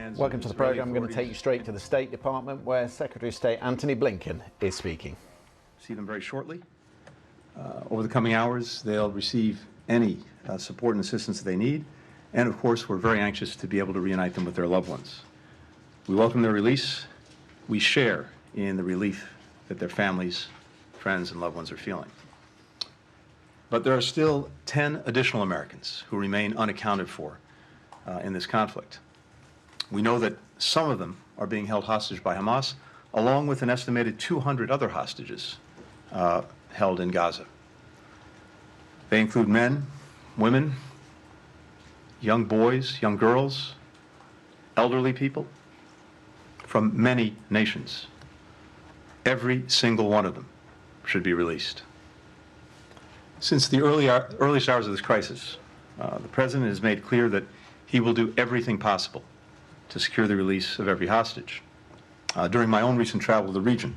hands. Welcome to the program. I'm going to take you straight to the State Department, where Secretary of State Antony Blinken is speaking. See them very shortly. Over the coming hours, they'll receive any support and assistance they need. And of course, we're very anxious to be able to reunite them with their loved ones. We welcome their release. We share in the relief that their families, friends, and loved ones are feeling. But there are still 10 additional Americans who remain unaccounted for in this conflict. We know that some of them are being held hostage by Hamas, along with an estimated 200 other hostages held in Gaza. They include men, women, young boys, young girls, elderly people from many nations. Every single one of them should be released. Since the earliest hours of this crisis, the President has made clear that he will do everything possible to secure the release of every hostage. During my own recent travel to the region,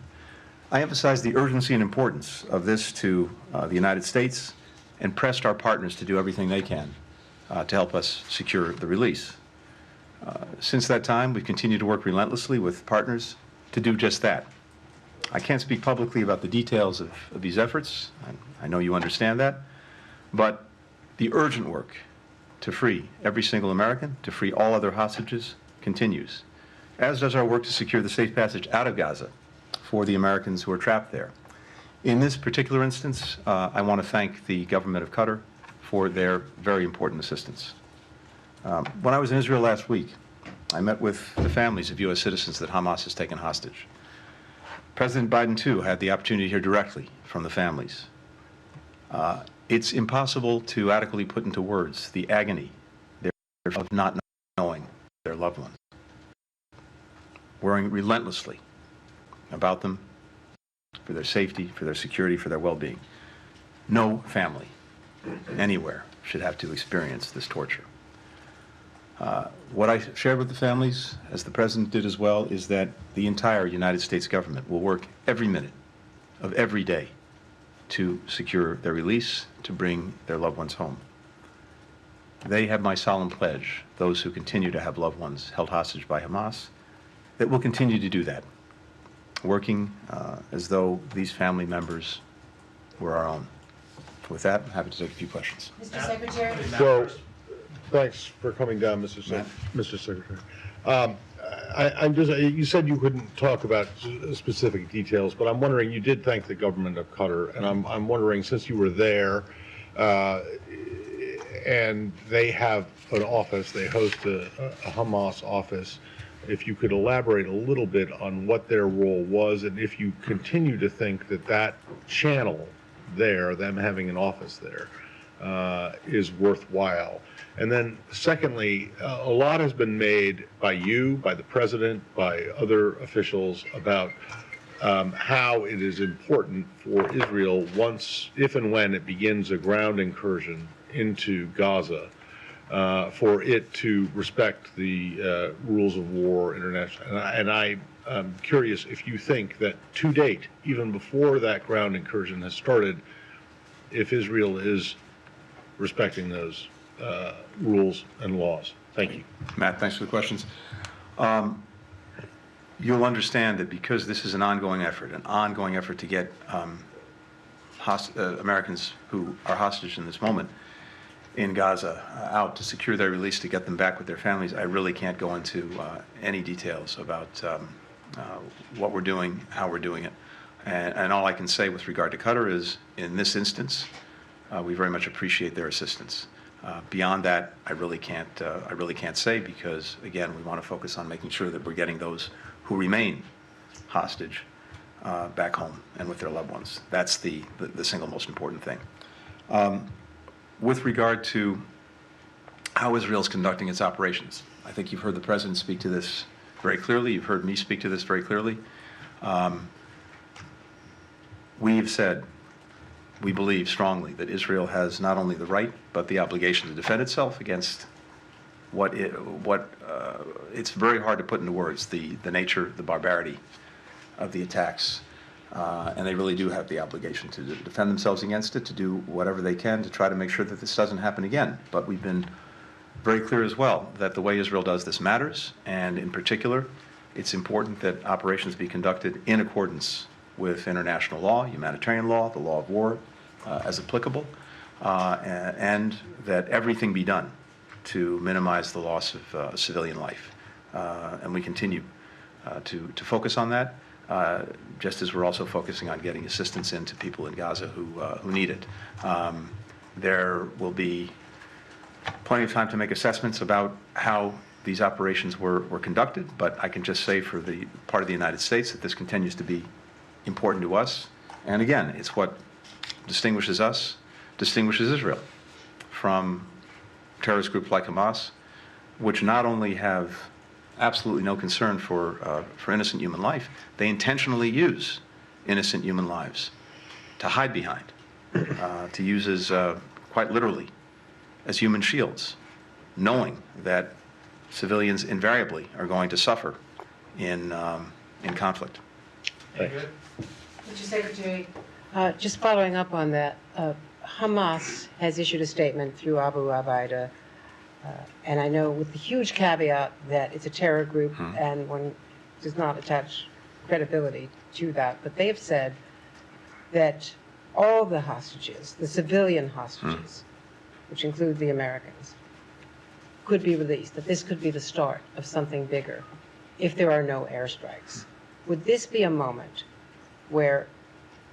I emphasized the urgency and importance of this to the United States and pressed our partners to do everything they can to help us secure the release. Since that time, we've continued to work relentlessly with partners to do just that. I can't speak publicly about the details of these efforts. I know you understand that. But the urgent work to free every single American, to free all other hostages, continues, as does our work to secure the safe passage out of Gaza for the Americans who are trapped there. In this particular instance, I want to thank the government of Qatar for their very important assistance. When I was in Israel last week, I met with the families of U.S. citizens that Hamas has taken hostage. President Biden, too, had the opportunity to hear directly from the families. It's impossible to adequately put into words the agony of not knowing their loved ones. Worrying relentlessly about them, for their safety, for their security, for their well-being. No family anywhere should have to experience this torture. What I shared with the families, as the President did as well, is that the entire United States government will work every minute of every day to secure their release, to bring their loved ones home. They have my solemn pledge, those who continue to have loved ones held hostage by Hamas, that we'll continue to do that, working as though these family members were our own. With that, I'm happy to take a few questions. Mr. Secretary. Well, thanks for coming down, Mr. Secretary. I'm just, you said you couldn't talk about specific details, but I'm wondering, you did thank the government of Qatar, and I'm wondering, since you were there, and they have an office, they host a Hamas office, if you could elaborate a little bit on what their role was, and if you continue to think that that channel there, them having an office there, is worthwhile. And then secondly, a lot has been made by you, by the President, by other officials about how it is important for Israel, once, if and when it begins a ground incursion into Gaza, for it to respect the rules of war internationally. And I'm curious if you think that to date, even before that ground incursion has started, if Israel is respecting those rules and laws. Thank you. Matt, thanks for the questions. You'll understand that because this is an ongoing effort to get Americans who are hostage in this moment in Gaza out, to secure their release, to get them back with their families. I really can't go into any details about what we're doing, how we're doing it. And all I can say with regard to Qatar is, in this instance, we very much appreciate their assistance. Beyond that, I really can't say, because again, we want to focus on making sure that we're getting those who remain hostage back home and with their loved ones. That's the single most important thing. With regard to how Israel is conducting its operations, I think you've heard the President speak to this very clearly. You've heard me speak to this very clearly. We've said, we believe strongly that Israel has not only the right, but the obligation to defend itself against it's very hard to put into words, the nature, the barbarity of the attacks. And they really do have the obligation to defend themselves against it, to do whatever they can to try to make sure that this doesn't happen again. But we've been very clear as well that the way Israel does this matters, and in particular, it's important that operations be conducted in accordance with international law, humanitarian law, the law of war, as applicable, and that everything be done to minimize the loss of civilian life. And we continue to focus on that, just as we're also focusing on getting assistance in to people in Gaza who need it. There will be plenty of time to make assessments about how these operations were conducted, but I can just say for the part of the United States that this continues to be important to us. And again, it's what distinguishes us, distinguishes Israel from terrorist groups like Hamas, which not only have absolutely no concern for innocent human life, they intentionally use innocent human lives to hide behind, to use as, quite literally, as human shields, knowing that civilians invariably are going to suffer in conflict. Thanks. Mr. Secretary, just following up on that, Hamas has issued a statement through Abu Abaida, and I know with the huge caveat that it's a terror group and one does not attach credibility to that, but they have said that all the hostages, the civilian hostages, which include the Americans, could be released, that this could be the start of something bigger if there are no airstrikes. Would this be a moment where,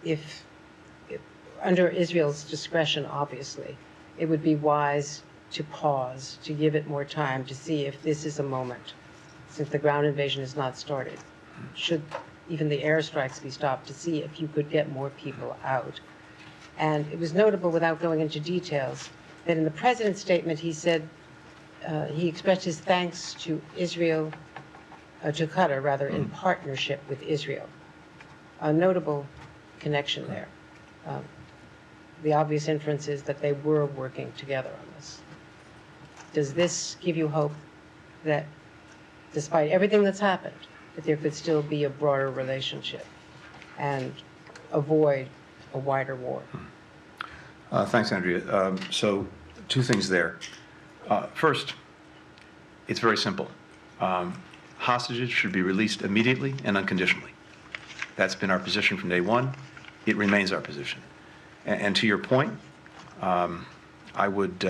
if under Israel's discretion, obviously, it would be wise to pause, to give it more time to see if this is a moment, since the ground invasion has not started, should even the airstrikes be stopped, to see if you could get more people out? And it was notable, without going into details, that in the president's statement he said, he expressed his thanks to Israel, to Qatar rather, in partnership with Israel. A notable connection there. The obvious inference is that they were working together on this. Does this give you hope that, despite everything that's happened, that there could still be a broader relationship and avoid a wider war? Thanks, Andrea. So, two things there. First, it's very simple. Hostages should be released immediately and unconditionally. That's been our position from day one. It remains our position. And to your point, I would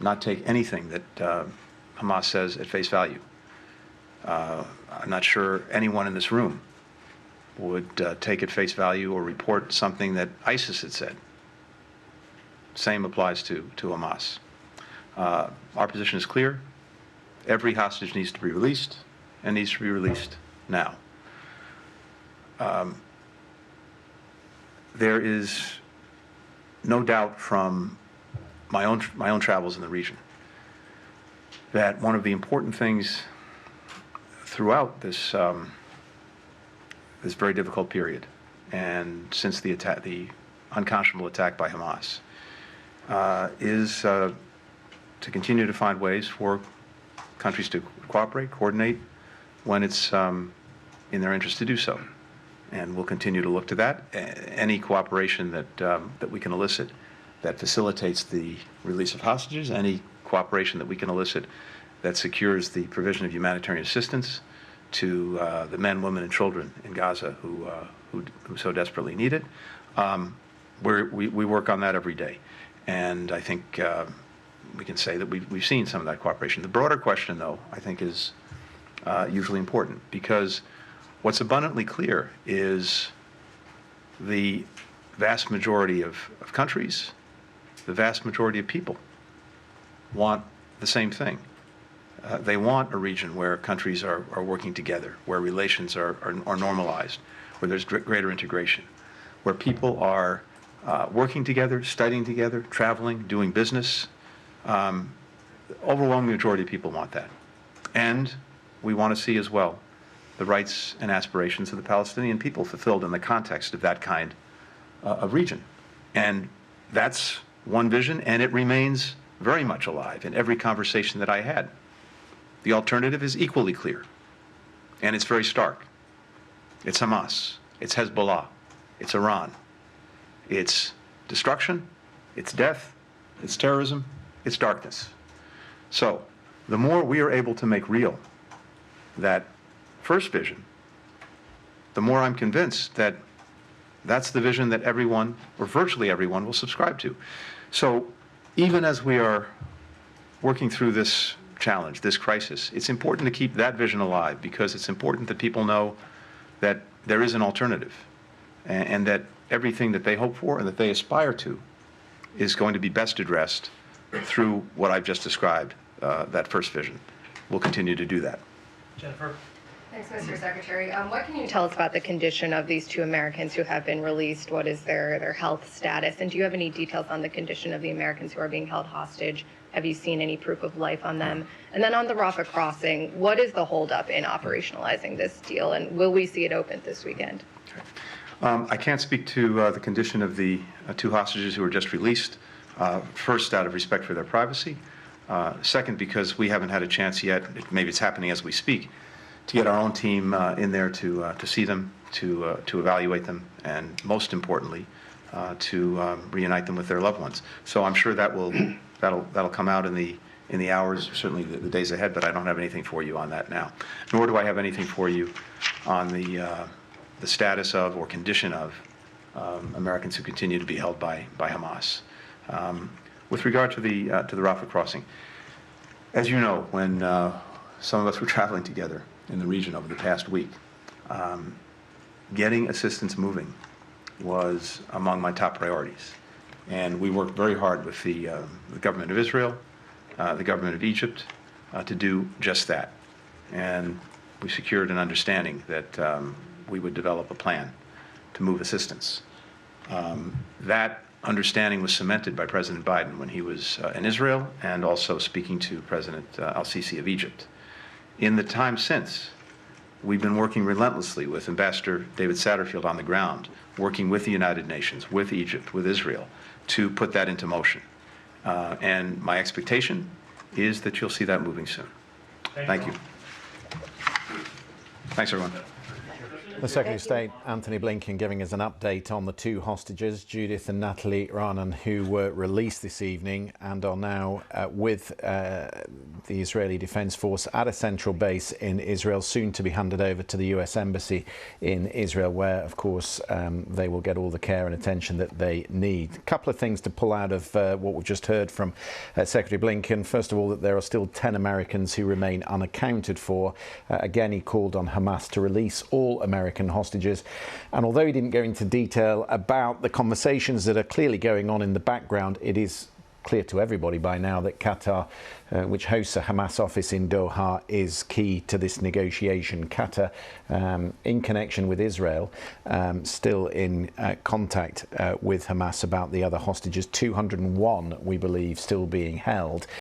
not take anything that Hamas says at face value. I'm not sure anyone in this room would take at face value or report something that ISIS had said. Same applies to Hamas. Our position is clear. Every hostage needs to be released, and needs to be released now. There is no doubt from my own travels in the region that one of the important things throughout this this very difficult period, and since the attack, the unconscionable attack by Hamas, is to continue to find ways for countries to cooperate, coordinate, when it's in their interest to do so. And we'll continue to look to that. Any cooperation that we can elicit that facilitates the release of hostages, any cooperation that we can elicit that secures the provision of humanitarian assistance to the men, women, and children in Gaza who so desperately need it, we work on that every day. And I think we can say that we've seen some of that cooperation. The broader question, though, I think is usually important, because what's abundantly clear is the vast majority of countries, the vast majority of people want the same thing. They want a region where countries are working together, where relations are normalized, where there's greater integration, where people are working together, studying together, traveling, doing business. The overwhelming majority of people want that. And we want to see as well the rights and aspirations of the Palestinian people fulfilled in the context of that kind of region. And that's one vision, and it remains very much alive in every conversation that I had. The alternative is equally clear, and it's very stark. It's Hamas, it's Hezbollah, it's Iran. It's destruction, it's death, it's terrorism, it's darkness. So the more we are able to make real that first vision, the more I'm convinced that that's the vision that everyone, or virtually everyone, will subscribe to. So even as we are working through this challenge, this crisis, it's important to keep that vision alive, because it's important that people know that there is an alternative, and that everything that they hope for and that they aspire to is going to be best addressed through what I've just described, that first vision. We'll continue to do that. Jennifer? Thanks, Mr. Secretary. What can you tell us about the condition of these 2 Americans who have been released? What is their health status? And do you have any details on the condition of the Americans who are being held hostage? Have you seen any proof of life on them? And then on the Rafah crossing, what is the holdup in operationalizing this deal? And will we see it open this weekend? Okay. I can't speak to the condition of the 2 hostages who were just released. First, out of respect for their privacy. Second, because we haven't had a chance yet, maybe it's happening as we speak, to get our own team in there to see them, to evaluate them, and most importantly, to reunite them with their loved ones. So I'm sure that'll come out in the hours, certainly the days ahead, but I don't have anything for you on that now. Nor do I have anything for you on the status of or condition of Americans who continue to be held by Hamas. With regard to the Rafah crossing, as you know, when some of us were traveling together in the region over the past week, getting assistance moving was among my top priorities. And we worked very hard with the government of Israel, the government of Egypt, to do just that. And we secured an understanding that we would develop a plan to move assistance. That understanding was cemented by President Biden when he was in Israel, and also speaking to President al-Sisi of Egypt. In the time since, we've been working relentlessly with Ambassador David Satterfield on the ground, working with the United Nations, with Egypt, with Israel, to put that into motion. And my expectation is that you'll see that moving soon. Thank you. Thanks, everyone. The Secretary of State, Antony Blinken, giving us an update on the 2 hostages, Judith and Natalie Raanan, who were released this evening and are now with the Israeli Defense Force at a central base in Israel, soon to be handed over to the US Embassy in Israel, where, of course, they will get all the care and attention that they need. A couple of things to pull out of what we've just heard from Secretary Blinken. First of all, that there are still 10 Americans who remain unaccounted for. Again, he called on Hamas to release all American hostages. And although he didn't go into detail about the conversations that are clearly going on in the background, it is clear to everybody by now that Qatar, which hosts a Hamas office in Doha, is key to this negotiation. Qatar, in connection with Israel, still in contact with Hamas about the other hostages, 201, we believe, still being held.